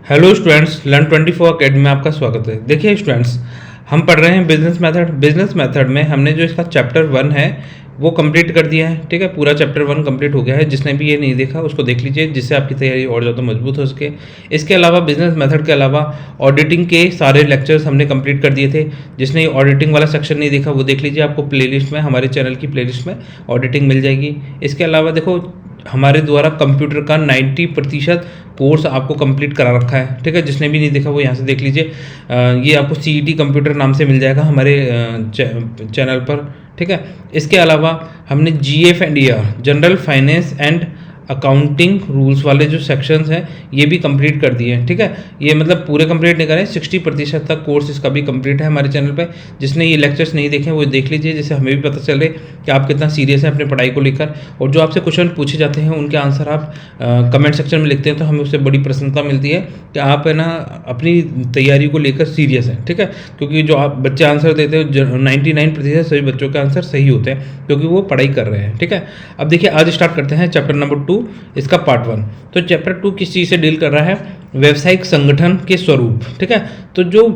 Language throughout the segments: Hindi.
हेलो स्टूडेंट्स, लर्न 24 अकेडमी में आपका स्वागत है। देखिए स्टूडेंट्स, हम पढ़ रहे हैं बिजनेस मेथड। बिजनेस मेथड में हमने जो इसका चैप्टर 1 है वो कंप्लीट कर दिया है। ठीक है, पूरा चैप्टर 1 कंप्लीट हो गया है। जिसने भी ये नहीं देखा उसको देख लीजिए, जिससे आपकी तैयारी और ज़्यादा मजबूत हो सके। इसके अलावा बिजनेस मेथड के अलावा ऑडिटिंग के सारे लेक्चर्स हमने कंप्लीट कर दिए थे। जिसने ऑडिटिंग वाला सेक्शन नहीं देखा वो देख लीजिए, आपको प्लेलिस्ट में, हमारे चैनल की प्लेलिस्ट में ऑडिटिंग मिल जाएगी। इसके अलावा देखो, हमारे द्वारा कंप्यूटर का 90% कोर्स आपको कंप्लीट करा रखा है। ठीक है, जिसने भी नहीं देखा वो यहाँ से देख लीजिए। ये आपको CET कंप्यूटर नाम से मिल जाएगा हमारे चैनल पर। ठीक है, इसके अलावा हमने GF&ER, general finance and accounting rules वाले जो सेक्शंस हैं ये भी कंप्लीट कर दिए हैं। ठीक है, ये मतलब पूरे कंप्लीट नहीं करें, 60% तक कोर्स इसका भी कंप्लीट है हमारे चैनल पे। जिसने ये लेक्चर्स नहीं देखे वो देख लीजिए, जिससे हमें भी पता चले कि आप कितना सीरियस हैं अपनी पढ़ाई को लेकर। और जो आपसे क्वेश्चन पूछे जाते हैं उनके आंसर आप कमेंट सेक्शन में लिखते हैं तो हमें उससे बड़ी प्रसन्नता मिलती है कि आप है ना अपनी तैयारी को लेकर सीरियस हैं। ठीक है, क्योंकि जो आप बच्चे आंसर देते हैं 99% सभी बच्चों के आंसर सही होते हैं क्योंकि वो पढ़ाई कर रहे हैं। ठीक है, अब देखिए आज स्टार्ट करते हैं चैप्टर नंबर 2, इसका पार्ट 1। तो चैप्टर 2 किस चीज़ से डील कर रहा है? व्यावसायिक संगठन के स्वरूप। ठीक है, तो जो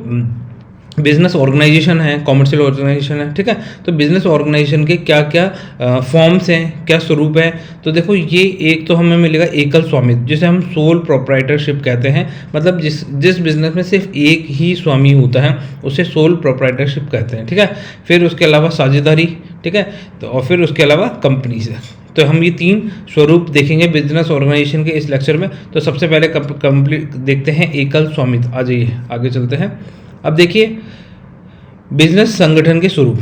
बिजनेस ऑर्गेनाइजेशन है, कॉमर्शियल ऑर्गेनाइजेशन है। ठीक है, तो बिजनेस ऑर्गेनाइजेशन के क्या क्या फॉर्म्स हैं, क्या स्वरूप है? तो देखो, ये एक तो हमें मिलेगा एकल स्वामित्व, जिसे हम सोल प्रोप्राइटरशिप कहते हैं। मतलब जिस बिजनेस में सिर्फ एक ही स्वामी होता है उसे सोल प्रोप्राइटरशिप कहते हैं। ठीक है, फिर उसके अलावा साझेदारी। ठीक है, तो और फिर उसके अलावा कंपनीज है। तो हम ये 3 स्वरूप देखेंगे बिजनेस ऑर्गेनाइजेशन के इस लेक्चर में। तो सबसे पहले कंप्लीट देखते हैं एकल स्वामित्व। आ जाइए आगे चलते हैं। अब देखिए, बिजनेस संगठन के स्वरूप,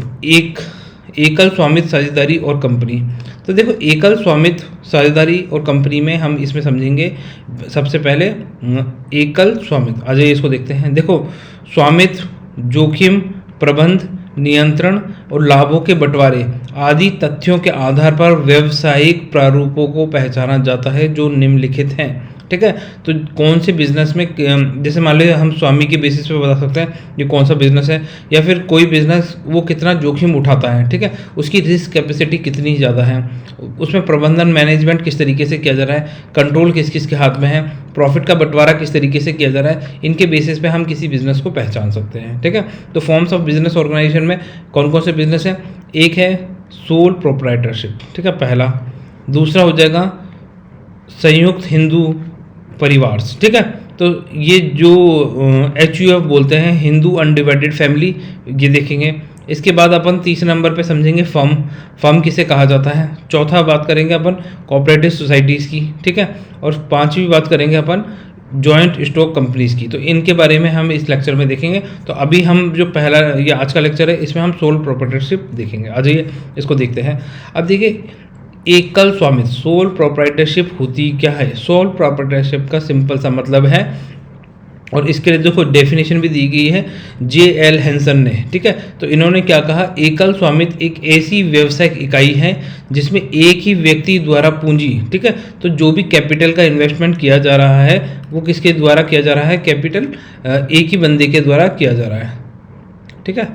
एकल स्वामित्व, साझेदारी और कंपनी। तो देखो, एकल स्वामित्व, साझेदारी और कंपनी में हम इसमें समझेंगे सबसे पहले एकल स्वामित्व। आ जाइए इसको देखते हैं। देखो, स्वामित्व, जोखिम प्रबंध, नियंत्रण और लाभों के बंटवारे आदि तथ्यों के आधार पर व्यावसायिक प्रारूपों को पहचाना जाता है जो निम्नलिखित हैं। ठीक है, तो कौन से बिजनेस में, जैसे मान लीजिए हम स्वामी के बेसिस पे बता सकते हैं ये कौन सा बिजनेस है, या फिर कोई बिजनेस वो कितना जोखिम उठाता है। ठीक है, उसकी रिस्क कैपेसिटी कितनी ज़्यादा है, उसमें प्रबंधन मैनेजमेंट किस तरीके से किया जा रहा है, कंट्रोल किस किस के हाथ में है, प्रॉफिट का बंटवारा किस तरीके से किया जा रहा है। इनके बेसिस पे हम किसी बिजनेस को पहचान सकते हैं। ठीक है, तो फॉर्म्स ऑफ बिजनेस ऑर्गेनाइजेशन में कौन कौन से बिजनेस हैं? एक है सोल प्रोप्राइटरशिप। ठीक है, पहला। दूसरा हो जाएगा संयुक्त हिंदू परिवार। ठीक है, तो ये जो HUF बोलते हैं, हिंदू अनडिवाइडेड फैमिली, ये देखेंगे। इसके बाद अपन तीसरे नंबर पे समझेंगे फर्म किसे कहा जाता है। चौथा बात करेंगे अपन कोऑपरेटिव सोसाइटीज़ की। ठीक है, और 5वीं बात करेंगे अपन जॉइंट स्टॉक कंपनीज़ की। तो इनके बारे में हम इस लेक्चर में देखेंगे। तो अभी हम जो पहला ये आज का लेक्चर है इसमें हम सोल प्रोप्राइटरशिप देखेंगे। आ जाइए इसको देखते हैं। अब देखिए, एकल स्वामित्व, सोल प्रोप्राइटरशिप होती क्या है? सोल प्रोप्राइटरशिप का सिंपल सा मतलब है, और इसके लिए देखो डेफिनेशन भी दी गई है JL हेंसन ने। ठीक है, तो इन्होंने क्या कहा? एकल स्वामित्व एक ऐसी व्यवसायिक इकाई है जिसमें एक ही व्यक्ति द्वारा पूंजी, ठीक है, तो जो भी कैपिटल का इन्वेस्टमेंट किया जा रहा है वो किसके द्वारा किया जा रहा है? कैपिटल एक ही बंदे के द्वारा किया जा रहा है। ठीक है,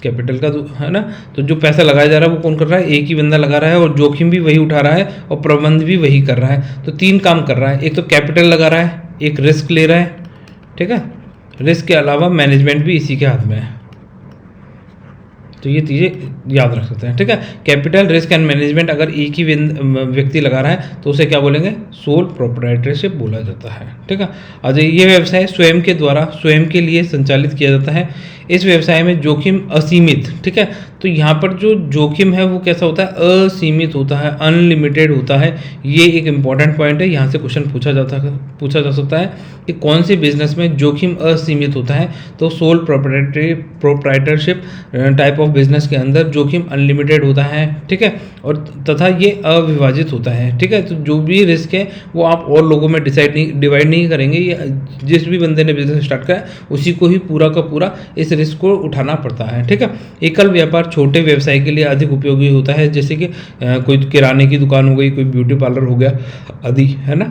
कैपिटल का है ना, तो जो पैसा लगाया जा रहा है वो कौन कर रहा है? एक ही बंदा लगा रहा है, और जोखिम भी वही उठा रहा है और प्रबंध भी वही कर रहा है। तो 3 काम कर रहा है, एक तो कैपिटल लगा रहा है, एक रिस्क ले रहा है। ठीक है, रिस्क के अलावा मैनेजमेंट भी इसी के हाथ में है। तो ये चीज़ें याद रख सकते हैं। ठीक है, कैपिटल, रिस्क एंड मैनेजमेंट अगर एक ही व्यक्ति लगा रहा है तो उसे क्या बोलेंगे? सोल प्रोप्राइटरशिप बोला जाता है। ठीक है, आज ये व्यवसाय स्वयं के द्वारा, स्वयं के लिए संचालित किया जाता है। इस व्यवसाय में जोखिम असीमित। ठीक है, तो यहाँ पर जो जोखिम है वो कैसा होता है? असीमित होता है, अनलिमिटेड होता है। ये एक इंपॉर्टेंट पॉइंट है, यहाँ से क्वेश्चन पूछा जा सकता है कि कौन से बिजनेस में जोखिम असीमित होता है? तो sole proprietorship type of business के अंदर जोखिम अनलिमिटेड होता है। ठीक है, और तथा ये अविभाजित होता है। ठीक है, तो जो भी रिस्क है वो आप और लोगों में डिवाइड नहीं करेंगे। ये जिस भी बंदे ने बिजनेस स्टार्ट करा उसी को ही पूरा का पूरा इस रिस्क को उठाना पड़ता है। ठीक है, एकल व्यापार छोटे व्यवसाय के लिए अधिक उपयोगी होता है, जैसे कि कोई किराने की दुकान हो गई, कोई ब्यूटी पार्लर हो गया आदि, है ना।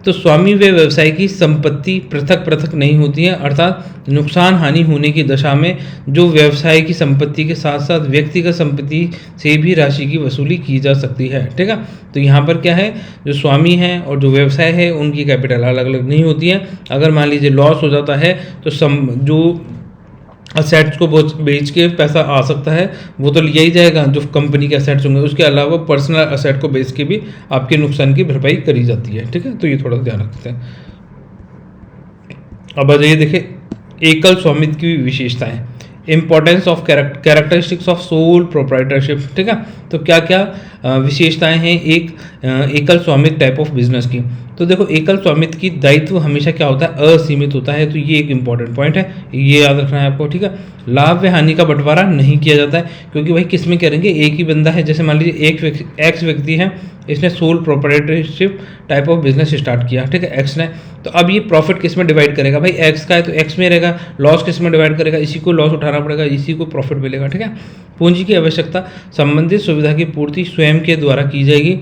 तो स्वामी व व्यवसाय की संपत्ति पृथक पृथक नहीं होती है, अर्थात नुकसान हानि होने की दशा में जो व्यवसाय की संपत्ति के साथ साथ व्यक्तिगत संपत्ति से भी राशि की वसूली की जा सकती है। ठीक है, तो यहाँ पर क्या है, जो स्वामी है और जो व्यवसाय है उनकी कैपिटल अलग अलग नहीं होती है। अगर मान लीजिए लॉस हो जाता है तो जो असेट्स को बेच के पैसा आ सकता है वो तो लिया ही जाएगा, जो कंपनी के असेट्स होंगे। उसके अलावा पर्सनल असेट को बेच के भी आपके नुकसान की भरपाई करी जाती है। ठीक है, तो ये थोड़ा ध्यान रखते हैं। अब आ जाइए देखिए एकल स्वामित्व की विशेषताएं, importance of characteristics of sole proprietorship. ठीक है, तो क्या क्या विशेषताएं हैं एक एकल स्वामित्व टाइप ऑफ बिजनेस की। तो देखो एकल स्वामित्व की दायित्व हमेशा क्या होता है, असीमित होता है। तो ये एक इंपॉर्टेंट पॉइंट है, ये याद रखना है आपको। ठीक है, लाभ व हानि का बंटवारा नहीं किया जाता है, क्योंकि भाई किस में करेंगे, एक ही बंदा है। जैसे मान लीजिए एक एक्स व्यक्ति है, इसने sole proprietorship type of business start किया। ठीक है, एक्स ने, तो अब ये प्रॉफिट किस में डिवाइड करेगा, भाई एक्स का है तो एक्स में रहेगा। लॉस किस में डिवाइड करेगा, इसी को लॉस उठाना पड़ेगा, इसी को प्रॉफिट मिलेगा। ठीक है, पूंजी की आवश्यकता संबंधित सुविधा की पूर्ति स्वयं के द्वारा की जाएगी।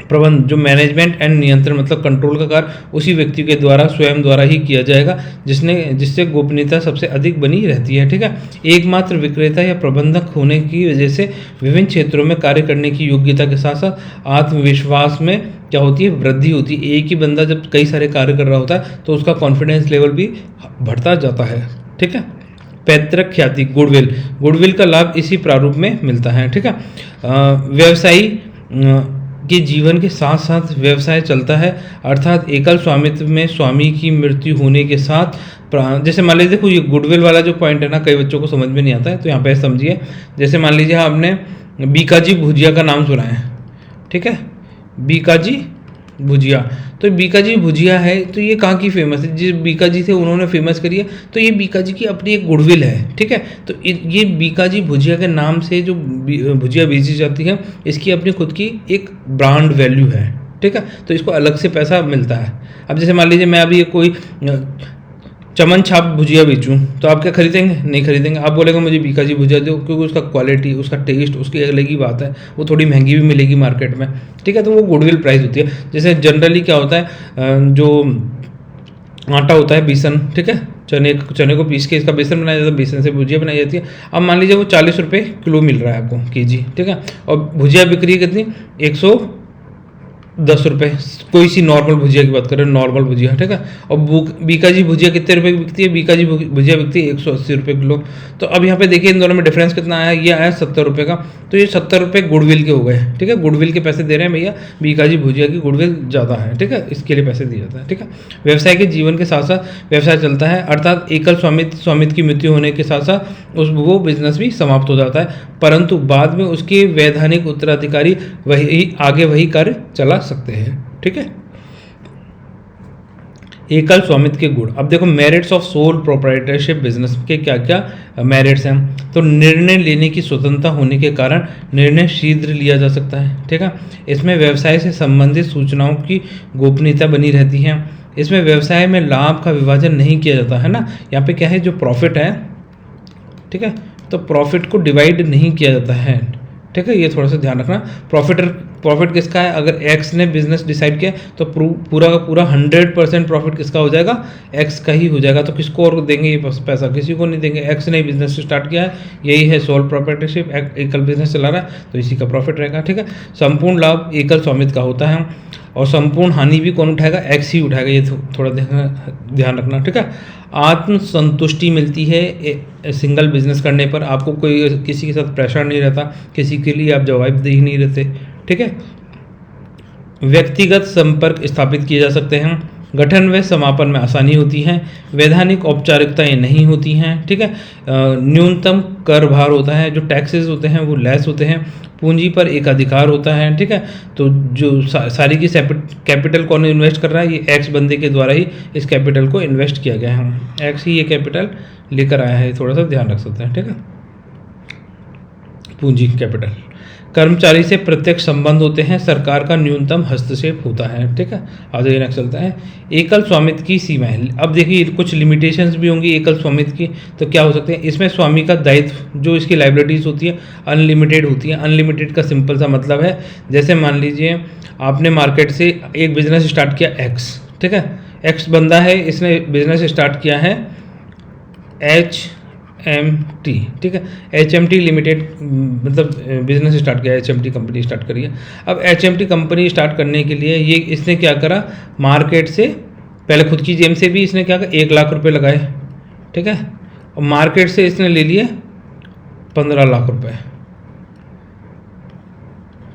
प्रबंध जो मैनेजमेंट एंड नियंत्रण मतलब कंट्रोल का कार्य उसी व्यक्ति के द्वारा स्वयं द्वारा ही किया जाएगा जिससे गोपनीयता सबसे अधिक बनी रहती है। ठीक है, एकमात्र विक्रेता या प्रबंधक होने की वजह से विभिन्न क्षेत्रों में कार्य करने की योग्यता के साथ साथ आत्मविश्वास में क्या होती है, वृद्धि होती है। एक ही बंदा जब कई सारे कार्य कर रहा होता है तो उसका कॉन्फिडेंस लेवल भी बढ़ता जाता है। ठीक है, पैतृक ख्याति गुडविल का लाभ इसी प्रारूप में मिलता है। ठीक है, व्यवसायी के जीवन के साथ साथ व्यवसाय चलता है, अर्थात एकल स्वामित्व में स्वामी की मृत्यु होने के साथ जैसे मान लीजिए देखो ये गुडविल वाला जो पॉइंट है ना, कई बच्चों को समझ में नहीं आता है, तो यहाँ पे समझिए। जैसे मान लीजिए आपने बीकाजी भुजिया का नाम सुना है। ठीक है, बीकाजी भुजिया, तो बीकाजी भुजिया है तो ये कहाँ की फेमस है, जिस बीकाजी से उन्होंने फेमस करी है, तो ये बीकाजी की अपनी एक गुडविल है। ठीक है, तो ये बीकाजी भुजिया के नाम से जो भुजिया बेची जाती है इसकी अपनी खुद की एक ब्रांड वैल्यू है। ठीक है, तो इसको अलग से पैसा मिलता है। अब जैसे मान लीजिए मैं अभी कोई चमन छाप भुजिया बेचूं तो आप क्या खरीदेंगे, नहीं खरीदेंगे। आप बोलेंगे मुझे बीकाजी भुजिया दो, क्योंकि उसका क्वालिटी, उसका टेस्ट, उसकी अलग ही बात है, वो थोड़ी महंगी भी मिलेगी मार्केट में। ठीक है, तो वो गुडविल प्राइस होती है। जैसे जनरली क्या होता है, जो आटा होता है बेसन, ठीक है, चने को पीस के इसका बेसन बनाया जाता है, बेसन से भुजिया बनाई जाती है। अब मान लीजिए वो 40 रुपये किलो मिल रहा है आपको केजी। ठीक है, और भुजिया बिक्री है कितनी, 110 रुपये। कोई सी नॉर्मल भुजिया की बात करें, नॉर्मल भुजिया। ठीक है, और बीकाजी भुजिया कितने रुपए की बिकती है, बीकाजी भुजिया बिकती है 180 रुपये किलो। तो अब यहाँ पे देखिए इन दोनों में डिफरेंस कितना आया, ये आया 70 रुपये का, तो ये 70 रुपये गुडविल के हो गए। ठीक है, गुडविल के पैसे दे रहे हैं भैया, बीकाजी भुजिया की गुडविल ज़्यादा है। ठीक है, इसके लिए पैसे दिए जाते हैं। ठीक है, व्यवसाय के जीवन के साथ साथ व्यवसाय चलता है, अर्थात एकल स्वामित्व की मृत्यु होने के साथ साथ वो बिजनेस भी समाप्त हो जाता है, परंतु बाद में उसके वैधानिक उत्तराधिकारी वही कार्य चला सकते हैं। ठीक है, एकल स्वामित्व के गुण। अब देखो merits of sole proprietorship business के क्या क्या मेरिट्स हैं। तो निर्णय लेने की स्वतंत्रता होने के कारण निर्णय शीघ्र लिया जा सकता है। ठीक है, इसमें व्यवसाय से संबंधित सूचनाओं की गोपनीयता बनी रहती है। इसमें व्यवसाय में लाभ का विभाजन नहीं किया जाता है ना, यहाँ पे क्या है, जो प्रॉफिट है, ठीक है, तो प्रॉफिट को डिवाइड नहीं किया जाता है। ठीक है, ये थोड़ा सा ध्यान रखना। प्रॉफिट किसका है, अगर एक्स ने बिजनेस डिसाइड किया तो पूरा का पूरा 100% प्रॉफिट किसका हो जाएगा, एक्स का ही हो जाएगा। तो किसको और देंगे ये पैसा, किसी को नहीं देंगे। एक्स ने बिजनेस स्टार्ट किया है, यही है सोल प्रोप्राइटरशिप, एकल बिजनेस चला रहा है तो इसी का प्रॉफिट रहेगा। ठीक है, संपूर्ण लाभ एकल स्वामित्व का होता है और संपूर्ण हानि भी कौन उठाएगा, एक्स ही उठाएगा। ये थोड़ा ध्यान रखना। ठीक है, आत्मसंतुष्टि मिलती है सिंगल बिजनेस करने पर, आपको कोई किसी के साथ प्रेशर नहीं रहता, किसी के लिए आप जवाबदेही नहीं रहते। ठीक है, व्यक्तिगत संपर्क स्थापित किए जा सकते हैं, गठन व समापन में आसानी होती है, वैधानिक औपचारिकताएं नहीं होती हैं। ठीक है, न्यूनतम कर भार होता है, जो टैक्सेस होते हैं वो लेस होते हैं, पूंजी पर एकाधिकार होता है। ठीक है, तो जो सारी की कैपिटल कौन इन्वेस्ट कर रहा है, ये एक्स बंदे के द्वारा ही इस कैपिटल को इन्वेस्ट किया गया है, एक्स ही ये कैपिटल लेकर आया है, थोड़ा सा ध्यान रख सकते हैं। ठीक है, पूंजी कैपिटल। कर्मचारी से प्रत्यक्ष संबंध होते हैं, सरकार का न्यूनतम हस्तक्षेप होता है। ठीक है, आ जाइए नेक्स्ट चलता है। एकल स्वामित्व की सीमाएं। अब देखिए कुछ लिमिटेशंस भी होंगी एकल स्वामित्व की, तो क्या हो सकते हैं इसमें? स्वामी का दायित्व जो इसकी लाइबिलिटीज होती है अनलिमिटेड होती है। अनलिमिटेड का सिंपल सा मतलब है, जैसे मान लीजिए आपने मार्केट से एक बिजनेस स्टार्ट किया एक्स, ठीक है, एक्स बंदा है, इसने बिजनेस स्टार्ट किया है HMT, ठीक है, HMT लिमिटेड मतलब बिजनेस स्टार्ट किया, HMT कंपनी स्टार्ट करी है। अब HMT कंपनी स्टार्ट करने के लिए ये इसने क्या करा, मार्केट से पहले खुद की जेब से भी इसने क्या करा, 1 लाख रुपए लगाए, ठीक है, और मार्केट से इसने ले लिए 15 लाख रुपए,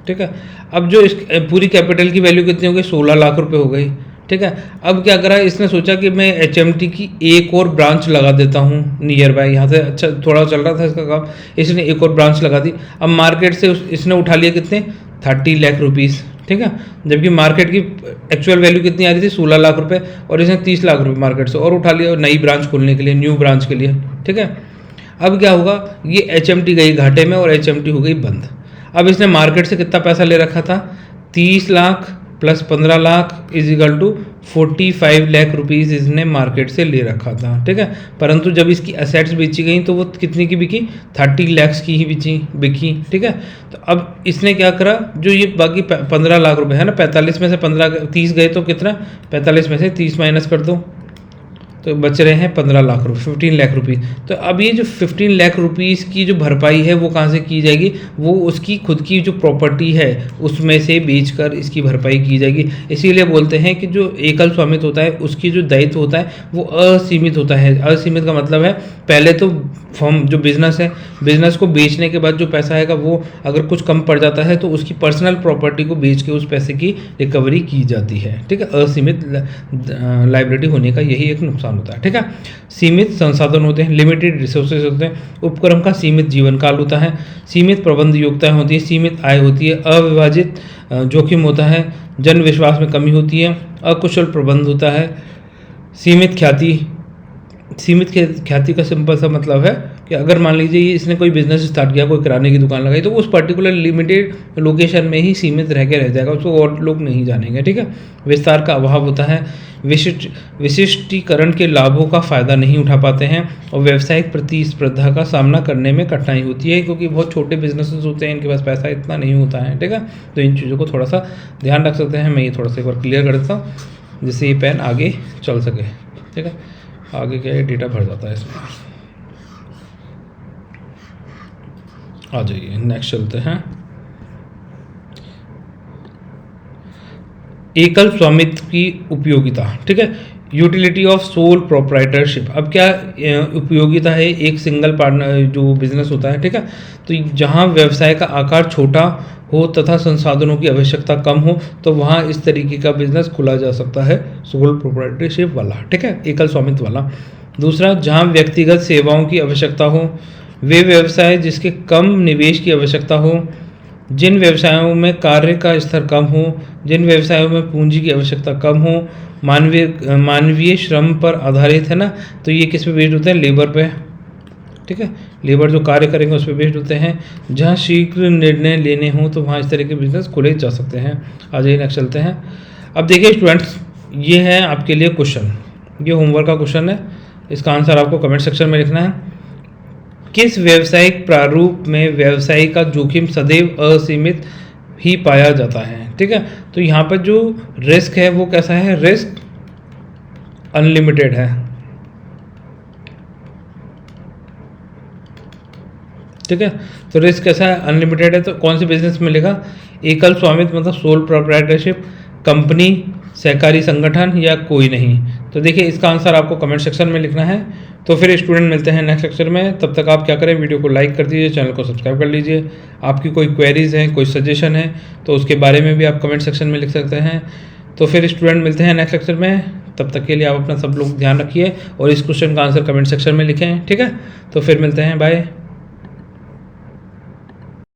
ठीक है। अब जो इस पूरी कैपिटल की वैल्यू कितनी हो गई, 16 लाख रुपए हो गई, ठीक है। अब क्या करा, इसने सोचा कि मैं HMT की एक और ब्रांच लगा देता हूँ नियर बाय, यहाँ से अच्छा थोड़ा चल रहा था इसका काम, इसने एक और ब्रांच लगा दी। अब मार्केट से इसने उठा लिया कितने, 30 लाख रुपीज़, ठीक है, जबकि मार्केट की एक्चुअल वैल्यू कितनी आ रही थी, 16 लाख रुपए, और इसने 30 लाख रुपए मार्केट से और उठा लिया नई ब्रांच खोलने के लिए, न्यू ब्रांच के लिए, ठीक है। अब क्या होगा, ये HMT गई घाटे में और HMT हो गई बंद। अब इसने मार्केट से कितना पैसा ले रखा था, 30 lakh plus 15 lakh is equal to 45 lakh rupees इसने मार्केट से ले रखा था, ठीक है। परंतु जब इसकी असेट्स बेची गई तो वो कितनी की बिकी, 30 लाख की ही बिकी, ठीक है। तो अब इसने क्या करा, जो ये बाकी 15 लाख रुपए है ना, 45 में से 30 गए तो कितना, 45 में से 30 माइनस कर दो तो बच रहे हैं 15 लाख रुपये, 15 लाख रुपये। तो अब ये जो 15 लाख रुपीज़ की जो भरपाई है वो कहाँ से की जाएगी, वो उसकी खुद की जो प्रॉपर्टी है उसमें से बेचकर इसकी भरपाई की जाएगी। इसीलिए बोलते हैं कि जो एकल स्वामित्व होता है उसकी जो दायित्व होता है वो असीमित होता है। असीमित का मतलब है पहले तो फर्म जो बिजनेस है, बिजनेस को बेचने के बाद जो पैसा आएगा वो अगर कुछ कम पड़ जाता है तो उसकी पर्सनल प्रॉपर्टी को बेच के उस पैसे की रिकवरी की जाती है, ठीक है। असीमित लायबिलिटी होने का यही एक नुकसान होता है, ठीक है। सीमित संसाधन होते हैं, लिमिटेड रिसोर्सेज होते हैं, उपक्रम का सीमित जीवन काल होता है, सीमित प्रबंध योग्यताएं होती है, सीमित आय होती है, अविभाजित जोखिम होता है, जन विश्वास में कमी होती है, अकुशल प्रबंध होता है, सीमित ख्याति। सीमित ख्याति का सिंपल सा मतलब है कि अगर मान लीजिए इसने कोई बिजनेस स्टार्ट किया, कोई किराने की दुकान लगाई, तो उस पर्टिकुलर लिमिटेड लोकेशन में ही सीमित रह के रह जाएगा, उसको और लोग नहीं जानेंगे, ठीक है। विस्तार का अभाव होता है, विशिष्टीकरण के लाभों का फ़ायदा नहीं उठा पाते हैं और व्यावसायिक प्रतिस्पर्धा का सामना करने में कठिनाई होती है, क्योंकि बहुत छोटे बिजनेसेस होते हैं, इनके पास पैसा इतना नहीं होता है, ठीक है। तो इन चीज़ों को थोड़ा सा ध्यान रख सकते हैं। मैं ये थोड़ा सा एक बार क्लियर कर देता हूँ जिससे ये पेन आगे चल सके, ठीक है। आगे क्या है, डेटा भर जाता है इसमें। आ जाइए नेक्स्ट चलते हैं। एकल स्वामित्व की उपयोगिता, ठीक है, यूटिलिटी ऑफ सोल प्रोप्राइटरशिप। अब क्या उपयोगिता है एक सिंगल पार्टनर जो बिजनेस होता है, ठीक है। तो जहाँ व्यवसाय का आकार छोटा हो तथा संसाधनों की आवश्यकता कम हो तो वहाँ इस तरीके का बिजनेस खुला जा सकता है, सोल प्रोप्राइटरशिप वाला, ठीक है, एकल स्वामित्व वाला। दूसरा, जहाँ व्यक्तिगत सेवाओं की आवश्यकता हो, वे व्यवसाय जिसके कम निवेश की आवश्यकता हो, जिन व्यवसायों में कार्य का स्तर कम हो, जिन व्यवसायों में पूंजी की आवश्यकता कम हो, मानवीय श्रम पर आधारित है ना, तो ये किस पे बेस्ड होते हैं, लेबर पे, ठीक है, लेबर जो कार्य करेंगे उस पर बेस्ड होते हैं। जहाँ शीघ्र निर्णय लेने हों तो वहाँ इस तरह के बिजनेस खोले जा सकते हैं। आ जाइए नेक्स्ट चलते हैं। अब देखिए स्टूडेंट्स, ये है आपके लिए क्वेश्चन, ये होमवर्क का क्वेश्चन है, इसका आंसर आपको कमेंट सेक्शन में लिखना है। किस व्यावसायिक प्रारूप में व्यवसाय का जोखिम सदैव असीमित ही पाया जाता है, ठीक है। तो यहाँ पर जो रिस्क है वो कैसा है, रिस्क अनलिमिटेड है, ठीक है। तो रिस्क कैसा है, अनलिमिटेड है। तो कौन से बिजनेस में मिलेगा, एकल स्वामित्व मतलब सोल प्रोप्राइटरशिप, कंपनी, सहकारी संगठन या कोई नहीं। तो देखिए इसका आंसर आपको कमेंट सेक्शन में लिखना है। तो फिर स्टूडेंट मिलते हैं नेक्स्ट लेक्चर में, तब तक आप क्या करें, वीडियो को लाइक कर दीजिए, चैनल को सब्सक्राइब कर लीजिए। आपकी कोई क्वेरीज हैं, कोई सजेशन है तो उसके बारे में भी आप कमेंट सेक्शन में लिख सकते हैं। तो फिर स्टूडेंट मिलते हैं नेक्स्ट लेक्चर में, तब तक के लिए आप अपना सब लोग ध्यान रखिए और इस क्वेश्चन का आंसर कमेंट सेक्शन में लिखें, ठीक है। तो फिर मिलते हैं, बाय।